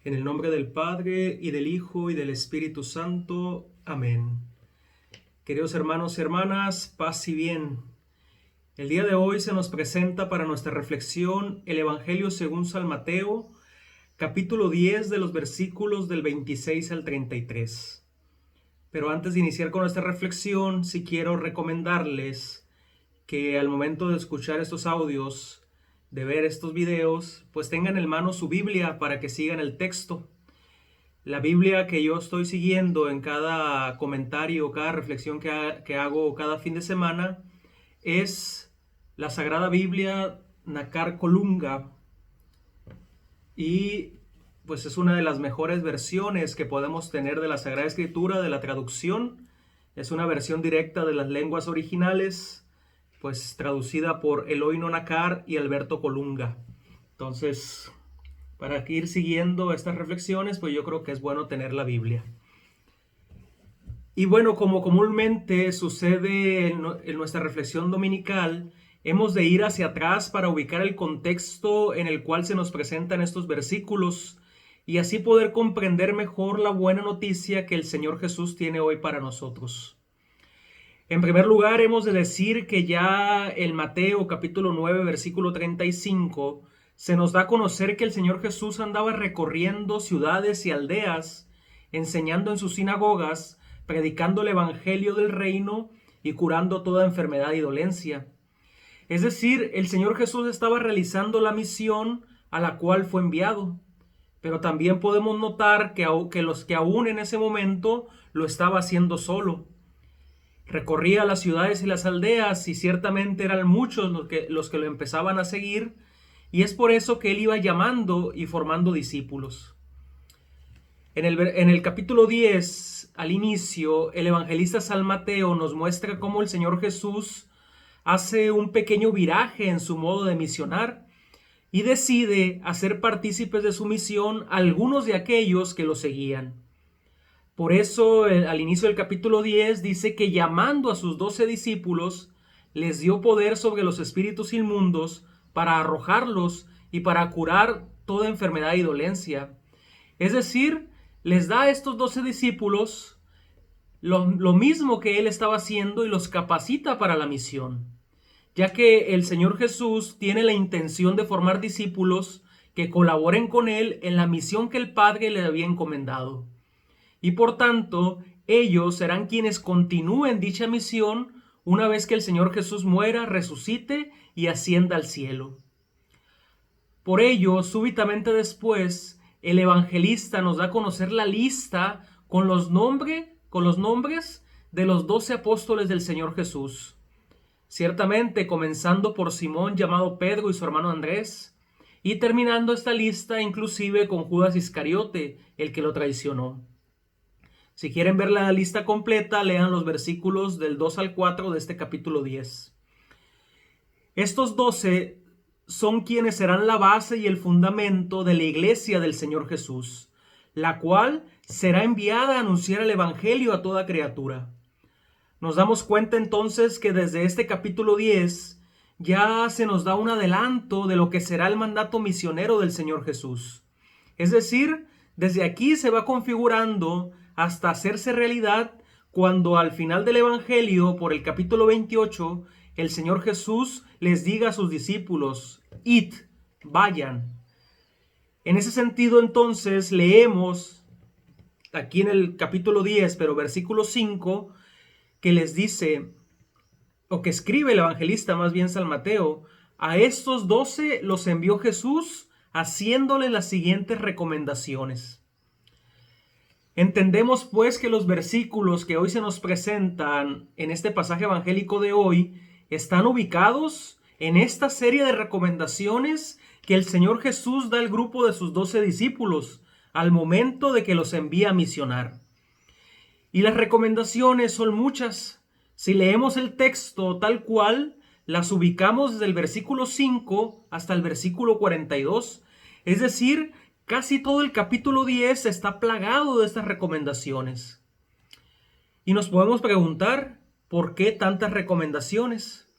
En el nombre del Padre, y del Hijo, y del Espíritu Santo. Amén. Queridos hermanos y hermanas, paz y bien. El día de hoy se nos presenta para nuestra reflexión el Evangelio según San Mateo, capítulo 10, de los versículos del 26 al 33. Pero antes de iniciar con nuestra reflexión, sí quiero recomendarles que al momento de escuchar estos audios, de ver estos videos, pues tengan en mano su Biblia para que sigan el texto. La Biblia que yo estoy siguiendo en cada comentario, cada reflexión que hago cada fin de semana es la Sagrada Biblia Nácar Colunga, y pues es una de las mejores versiones que podemos tener de la Sagrada Escritura, de la traducción. Es una versión directa de las lenguas originales, pues traducida por Eloy Nácar y Alberto Colunga. Entonces, para ir siguiendo estas reflexiones, pues yo creo que es bueno tener la Biblia. Y bueno, como comúnmente sucede en nuestra reflexión dominical, hemos de ir hacia atrás para ubicar el contexto en el cual se nos presentan estos versículos y así poder comprender mejor la buena noticia que el Señor Jesús tiene hoy para nosotros. En primer lugar, hemos de decir que ya en Mateo capítulo 9, versículo 35, se nos da a conocer que el Señor Jesús andaba recorriendo ciudades y aldeas, enseñando en sus sinagogas, predicando el evangelio del reino y curando toda enfermedad y dolencia. Es decir, el Señor Jesús estaba realizando la misión a la cual fue enviado. Pero también podemos notar que aún en ese momento lo estaba haciendo solo. Recorría las ciudades y las aldeas y ciertamente eran muchos los que lo empezaban a seguir, y es por eso que él iba llamando y formando discípulos. En el capítulo 10, al inicio, el evangelista San Mateo nos muestra cómo el Señor Jesús hace un pequeño viraje en su modo de misionar y decide hacer partícipes de su misión a algunos de aquellos que lo seguían. Por eso, al inicio del capítulo 10 dice que llamando a sus 12 discípulos, les dio poder sobre los espíritus inmundos para arrojarlos y para curar toda enfermedad y dolencia. Es decir, les da a estos 12 discípulos lo mismo que él estaba haciendo y los capacita para la misión, ya que el Señor Jesús tiene la intención de formar discípulos que colaboren con él en la misión que el Padre le había encomendado. Y por tanto, ellos serán quienes continúen dicha misión una vez que el Señor Jesús muera, resucite y ascienda al cielo. Por ello, súbitamente después, el evangelista nos da a conocer la lista con los nombres de los 12 apóstoles del Señor Jesús. Ciertamente, comenzando por Simón llamado Pedro y su hermano Andrés, y terminando esta lista inclusive con Judas Iscariote, el que lo traicionó. Si quieren ver la lista completa, lean los versículos del 2 al 4 de este capítulo 10. Estos 12 son quienes serán la base y el fundamento de la iglesia del Señor Jesús, la cual será enviada a anunciar el evangelio a toda criatura. Nos damos cuenta entonces que desde este capítulo 10 ya se nos da un adelanto de lo que será el mandato misionero del Señor Jesús. Es decir, desde aquí se va configurando hasta hacerse realidad cuando al final del Evangelio, por el capítulo 28, el Señor Jesús les diga a sus discípulos: id, vayan. En ese sentido, entonces, leemos aquí en el capítulo 10, pero versículo 5, que les dice, o que escribe el evangelista, más bien San Mateo: a estos 12 los envió Jesús haciéndole las siguientes recomendaciones. Entendemos pues que los versículos que hoy se nos presentan en este pasaje evangélico de hoy están ubicados en esta serie de recomendaciones que el Señor Jesús da al grupo de sus 12 discípulos al momento de que los envía a misionar. Y las recomendaciones son muchas. Si leemos el texto tal cual, las ubicamos desde el versículo 5 hasta el versículo 42. Es decir, casi todo el capítulo 10 está plagado de estas recomendaciones. Y nos podemos preguntar, ¿por qué tantas recomendaciones?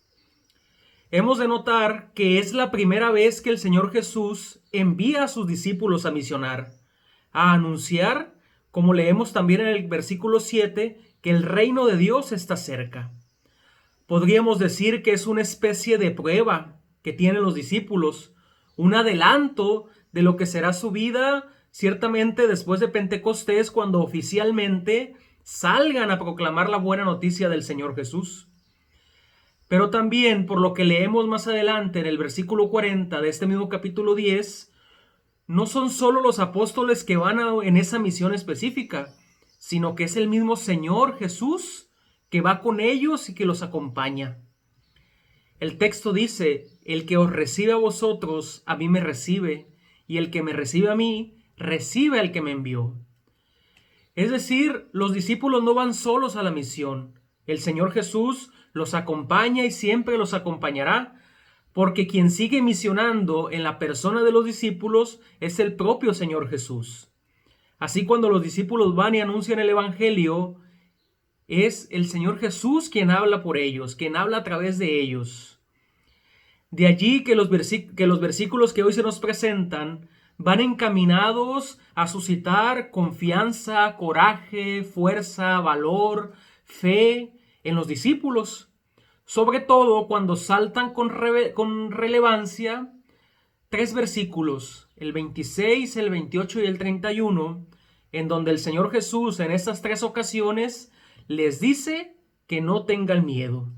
Hemos de notar que es la primera vez que el Señor Jesús envía a sus discípulos a misionar. a anunciar, como leemos también en el versículo 7, que el reino de Dios está cerca. Podríamos decir que es una especie de prueba que tienen los discípulos, un adelanto de lo que será su vida ciertamente después de Pentecostés, cuando oficialmente salgan a proclamar la buena noticia del Señor Jesús. Pero también, por lo que leemos más adelante en el versículo 40 de este mismo capítulo 10, no son solo los apóstoles que van en esa misión específica, sino que es el mismo Señor Jesús que va con ellos y que los acompaña. El texto dice: el que os recibe a vosotros, a mí me recibe, y el que me recibe a mí, recibe al que me envió. Es decir, los discípulos no van solos a la misión. El Señor Jesús los acompaña y siempre los acompañará, porque quien sigue misionando en la persona de los discípulos es el propio Señor Jesús. Así, cuando los discípulos van y anuncian el Evangelio, es el Señor Jesús quien habla por ellos, quien habla a través de ellos. De allí que los versículos que hoy se nos presentan van encaminados a suscitar confianza, coraje, fuerza, valor, fe en los discípulos. Sobre todo cuando saltan con relevancia 3 versículos, el 26, el 28 y el 31, en donde el Señor Jesús en estas 3 ocasiones les dice que no tengan miedo.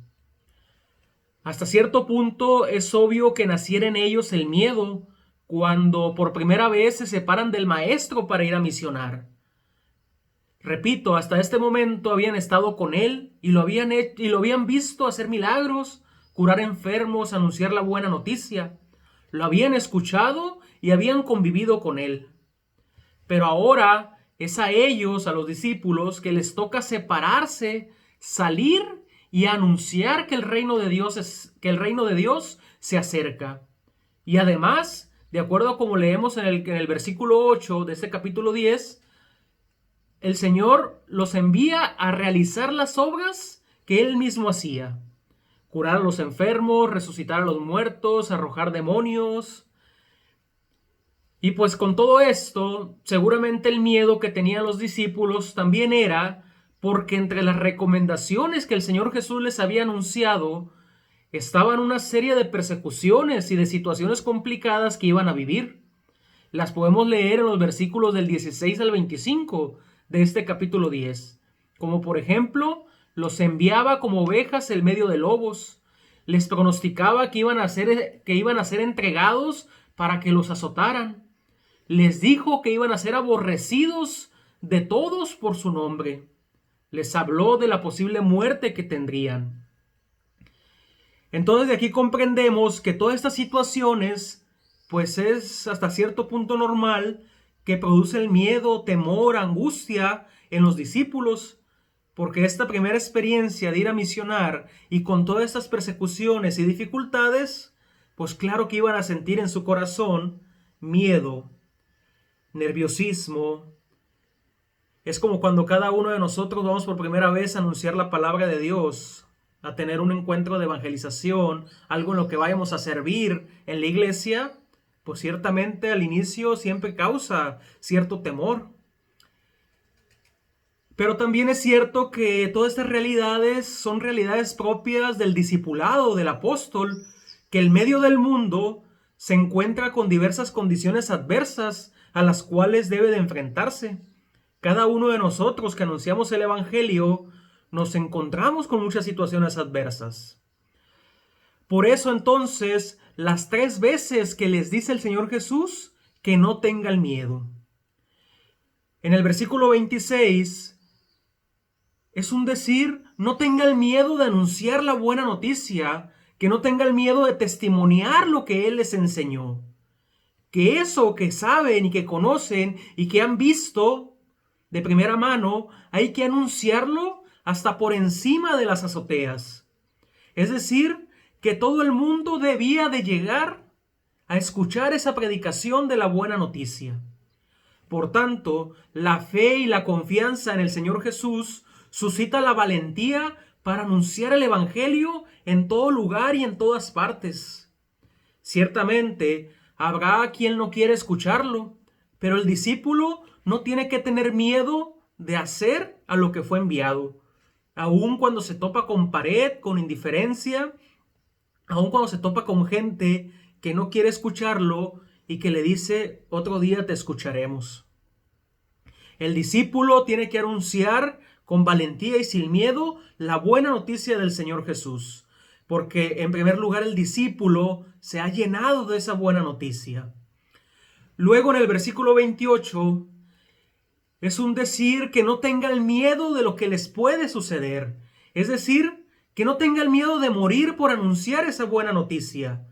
Hasta cierto punto es obvio que naciera en ellos el miedo cuando por primera vez se separan del Maestro para ir a misionar. Repito, hasta este momento habían estado con Él y lo habían visto hacer milagros, curar enfermos, anunciar la buena noticia. Lo habían escuchado y habían convivido con Él. Pero ahora es a ellos, a los discípulos, que les toca separarse, salir y anunciar que el reino de Dios se acerca. Y además, de acuerdo a como leemos en el versículo 8 de este capítulo 10, el Señor los envía a realizar las obras que Él mismo hacía: curar a los enfermos, resucitar a los muertos, arrojar demonios. Y pues con todo esto, seguramente el miedo que tenían los discípulos también era porque entre las recomendaciones que el Señor Jesús les había anunciado estaban una serie de persecuciones y de situaciones complicadas que iban a vivir. Las podemos leer en los versículos del 16 al 25 de este capítulo 10. Como por ejemplo, los enviaba como ovejas en medio de lobos. Les pronosticaba que iban a ser entregados para que los azotaran. Les dijo que iban a ser aborrecidos de todos por su nombre. Les habló de la posible muerte que tendrían. Entonces de aquí comprendemos que todas estas situaciones, pues es hasta cierto punto normal que produce el miedo, temor, angustia en los discípulos, porque esta primera experiencia de ir a misionar y con todas estas persecuciones y dificultades, pues claro que iban a sentir en su corazón miedo, nerviosismo. Es como cuando cada uno de nosotros vamos por primera vez a anunciar la palabra de Dios, a tener un encuentro de evangelización, algo en lo que vayamos a servir en la iglesia, pues ciertamente al inicio siempre causa cierto temor. Pero también es cierto que todas estas realidades son realidades propias del discipulado, del apóstol, que en medio del mundo se encuentra con diversas condiciones adversas a las cuales debe de enfrentarse. Cada uno de nosotros que anunciamos el Evangelio nos encontramos con muchas situaciones adversas. Por eso entonces, las 3 veces que les dice el Señor Jesús que no tengan miedo. En el versículo 26 es un decir: no tengan miedo de anunciar la buena noticia, que no tengan miedo de testimoniar lo que Él les enseñó. Que eso que saben y que conocen y que han visto de primera mano, hay que anunciarlo hasta por encima de las azoteas. Es decir, que todo el mundo debía de llegar a escuchar esa predicación de la buena noticia. Por tanto, la fe y la confianza en el Señor Jesús suscita la valentía para anunciar el Evangelio en todo lugar y en todas partes. Ciertamente, habrá quien no quiere escucharlo, Pero el discípulo no tiene que tener miedo de hacer a lo que fue enviado. Aun cuando se topa con pared, con indiferencia, aun cuando se topa con gente que no quiere escucharlo y que le dice, otro día te escucharemos. El discípulo tiene que anunciar con valentía y sin miedo la buena noticia del Señor Jesús, porque en primer lugar el discípulo se ha llenado de esa buena noticia. Luego en el versículo 28 es un decir que no tengan miedo de lo que les puede suceder, es decir, que no tengan miedo de morir por anunciar esa buena noticia.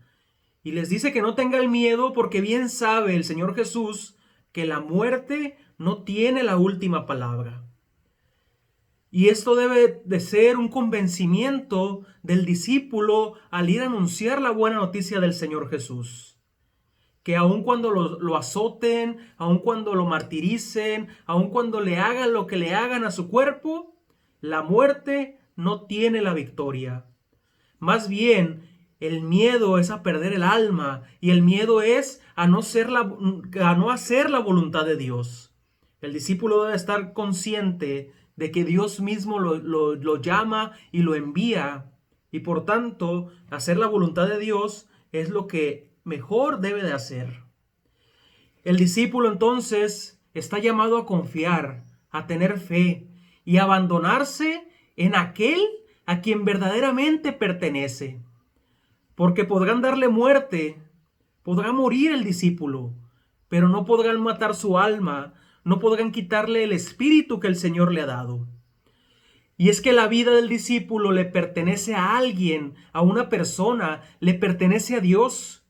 Y les dice que no tengan miedo porque bien sabe el Señor Jesús que la muerte no tiene la última palabra. Y esto debe de ser un convencimiento del discípulo al ir a anunciar la buena noticia del Señor Jesús. Que aun cuando lo azoten, aun cuando lo martiricen, aun cuando le hagan lo que le hagan a su cuerpo, la muerte no tiene la victoria. Más bien, el miedo es a perder el alma y el miedo es a no hacer la voluntad de Dios. El discípulo debe estar consciente de que Dios mismo lo llama y lo envía, y por tanto hacer la voluntad de Dios es lo que mejor debe de hacer. El discípulo entonces está llamado a confiar, a tener fe y a abandonarse en aquel a quien verdaderamente pertenece. Porque podrán darle muerte, podrá morir el discípulo, pero no podrán matar su alma, no podrán quitarle el espíritu que el Señor le ha dado. Y es que la vida del discípulo le pertenece a alguien, a una persona, le pertenece a Dios,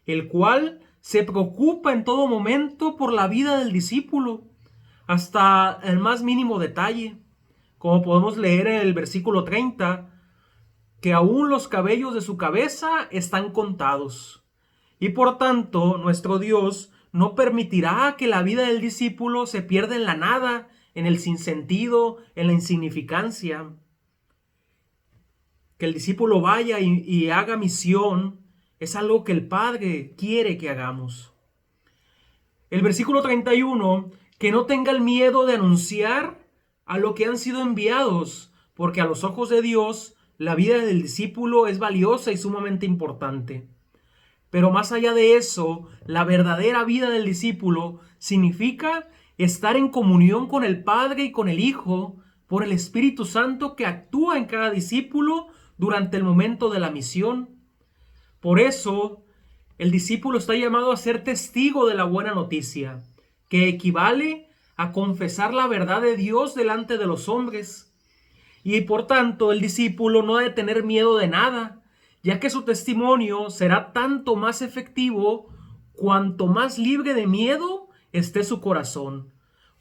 el cual se preocupa en todo momento por la vida del discípulo, hasta el más mínimo detalle. Como podemos leer en el versículo 30, que aún los cabellos de su cabeza están contados. Y por tanto, nuestro Dios no permitirá que la vida del discípulo se pierda en la nada, en el sinsentido, en la insignificancia. Que el discípulo vaya y haga misión es algo que el Padre quiere que hagamos. El versículo 31, que no tengan miedo de anunciar a lo que han sido enviados, porque a los ojos de Dios la vida del discípulo es valiosa y sumamente importante. Pero más allá de eso, la verdadera vida del discípulo significa estar en comunión con el Padre y con el Hijo por el Espíritu Santo que actúa en cada discípulo durante el momento de la misión. Por eso, el discípulo está llamado a ser testigo de la buena noticia, que equivale a confesar la verdad de Dios delante de los hombres. Y por tanto, el discípulo no debe tener miedo de nada, ya que su testimonio será tanto más efectivo cuanto más libre de miedo esté su corazón,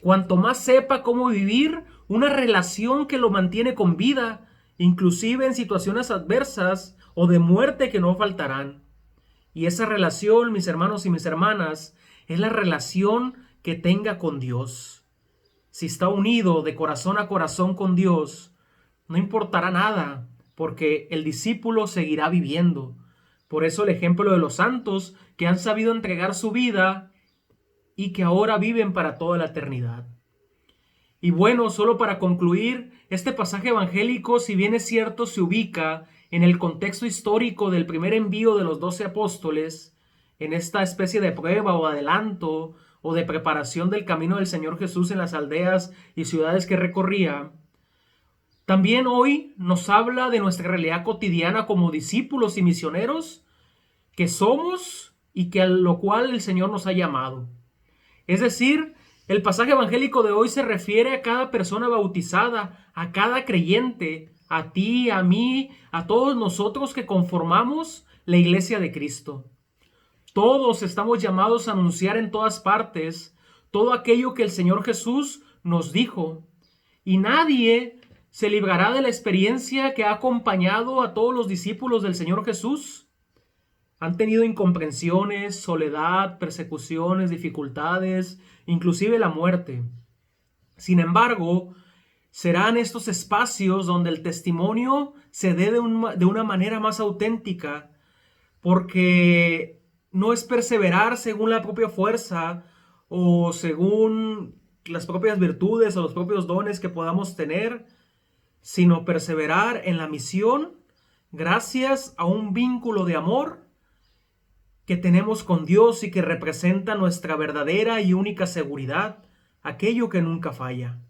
cuanto más sepa cómo vivir una relación que lo mantiene con vida, inclusive en situaciones adversas o de muerte que no faltarán. Y esa relación, mis hermanos y mis hermanas, es la relación que tenga con Dios. Si está unido de corazón a corazón con Dios, no importará nada, porque el discípulo seguirá viviendo. Por eso el ejemplo de los santos que han sabido entregar su vida y que ahora viven para toda la eternidad. Y bueno, solo para concluir, este pasaje evangélico, si bien es cierto, se ubica en el contexto histórico del primer envío de los 12 apóstoles, en esta especie de prueba o adelanto o de preparación del camino del Señor Jesús en las aldeas y ciudades que recorría, también hoy nos habla de nuestra realidad cotidiana como discípulos y misioneros que somos y que a lo cual el Señor nos ha llamado. Es decir, el pasaje evangélico de hoy se refiere a cada persona bautizada, a cada creyente, a ti, a mí, a todos nosotros que conformamos la iglesia de Cristo. Todos estamos llamados a anunciar en todas partes todo aquello que el Señor Jesús nos dijo. Y nadie se librará de la experiencia que ha acompañado a todos los discípulos del Señor Jesús. Han tenido incomprensiones, soledad, persecuciones, dificultades, inclusive la muerte. Sin embargo, serán estos espacios donde el testimonio se dé de una manera más auténtica, porque no es perseverar según la propia fuerza o según las propias virtudes o los propios dones que podamos tener, sino perseverar en la misión gracias a un vínculo de amor que tenemos con Dios y que representa nuestra verdadera y única seguridad, aquello que nunca falla.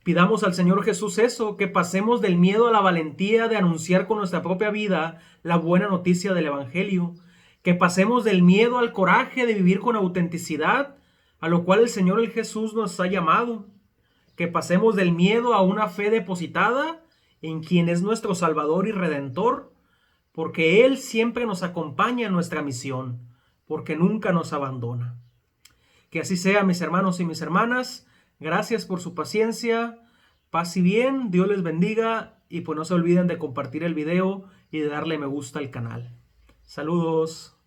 Pidamos al Señor Jesús eso, que pasemos del miedo a la valentía de anunciar con nuestra propia vida la buena noticia del Evangelio, que pasemos del miedo al coraje de vivir con autenticidad, a lo cual el Señor el Jesús nos ha llamado, que pasemos del miedo a una fe depositada en quien es nuestro Salvador y Redentor, porque Él siempre nos acompaña en nuestra misión, porque nunca nos abandona. Que así sea, mis hermanos y mis hermanas. Gracias por su paciencia. Paz y bien, Dios les bendiga y pues no se olviden de compartir el video y de darle me gusta al canal. Saludos.